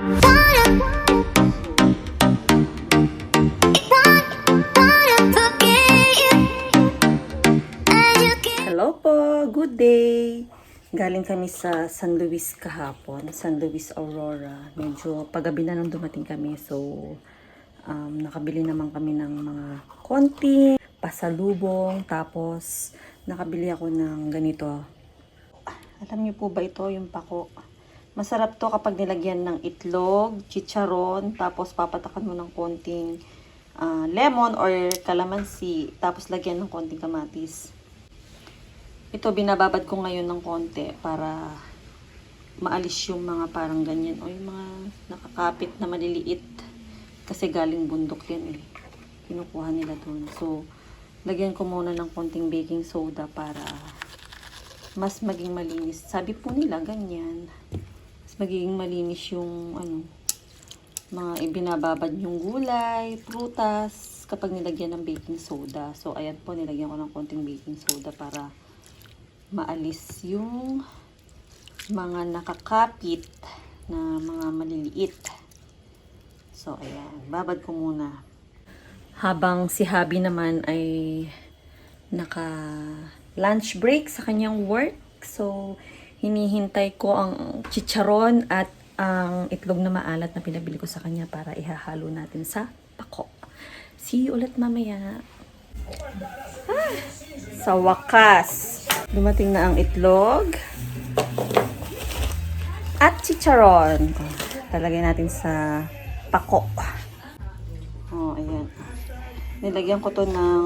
Hello po, good day. Galing kami sa San Luis kahapon, San Luis Aurora. Medyo paggabi na nung dumating kami, so nakabili naman kami ng mga konting pasalubong. Tapos nakabili ako ng ganito. Alam niyo po ba ito, yung pako? Masarap to kapag nilagyan ng itlog, chicharon, tapos papatakan mo ng konting lemon or calamansi, tapos lagyan ng konting kamatis. Ito, binababad ko ngayon ng konti para maalis yung mga parang ganyan o yung mga nakakapit na maliliit. Kasi galing bundok yan eh. Kinukuha nila doon. So, lagyan ko muna ng konting baking soda para mas maging malinis. Sabi po nila, ganyan. Mas magiging malinis yung mga ibinababad yung gulay, prutas, kapag nilagyan ng baking soda. So, ayan po, nilagyan ko ng konting baking soda para maalis yung mga nakakapit na mga maliliit. So, ayan. Babad ko muna. Habang si Habi naman ay naka-lunch break sa kanyang work. So, hinihintay ko ang chicharon at ang itlog na maalat na pinabili ko sa kanya para ihahalo natin sa pako. See you ulit mamaya. Sa wakas, dumating na ang itlog at chicharon. Talagay natin sa pako. Oh, ayan. Nilagyan ko to ng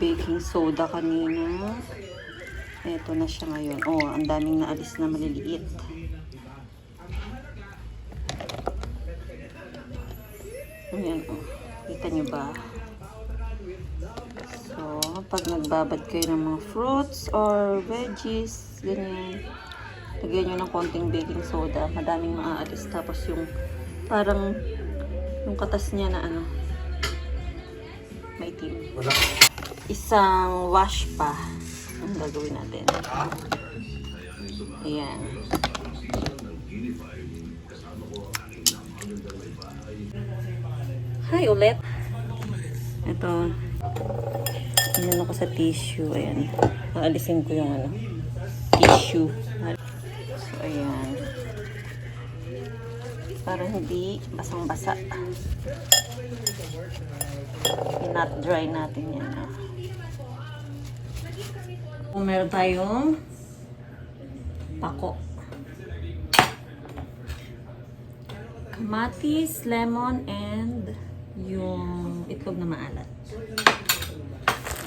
baking soda kanina. Ito na siya ngayon. Oh, ang daming naalis na maliliit. Ayan, oh. Kita nyo ba? So, pag nagbabad kayo ng mga fruits or veggies, ganyan, lagyan nyo ng konting baking soda. Madaming maaalis. Tapos yung parang yung katas niya na maitim. Isang wash pa ang gagawin natin. Ayan. Hi ulit. Ito. Inan ako sa tissue. Ayan. Aalisin ko yung tissue. So, ayan. Para hindi basang-basa. Not dry natin yan. Kung meron tayong pako. Kamatis, lemon, and yung itlog na maalat.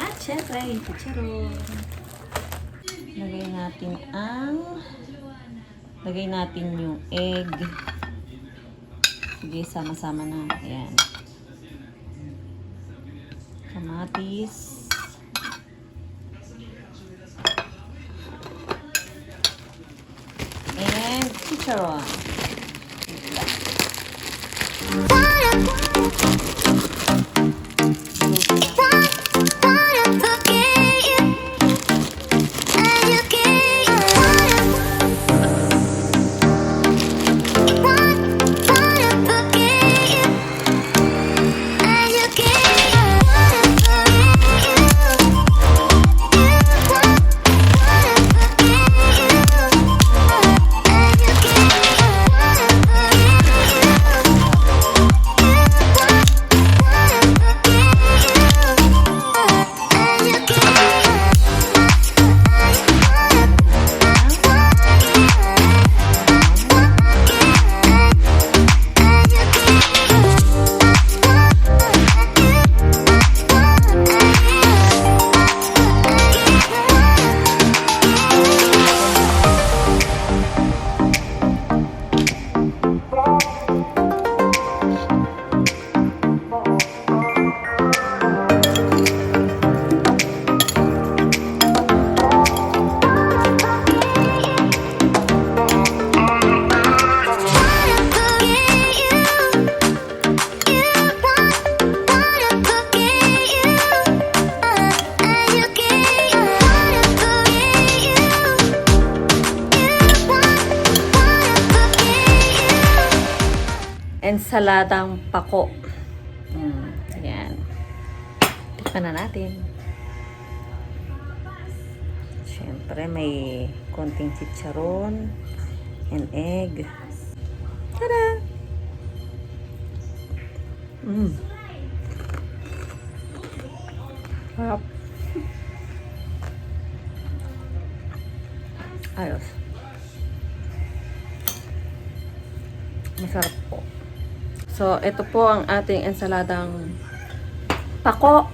At syempre, yung chicharon. Lagay natin yung egg. Sige, sama-sama na. Ayan. Kamatis. And chicharon. ensaladang pako. Ayan. Tikman na natin. Siyempre, may konting chicharon and egg. Tada! Sarap. Ayos. Masarap po. So, ito po ang ating ensaladang pako.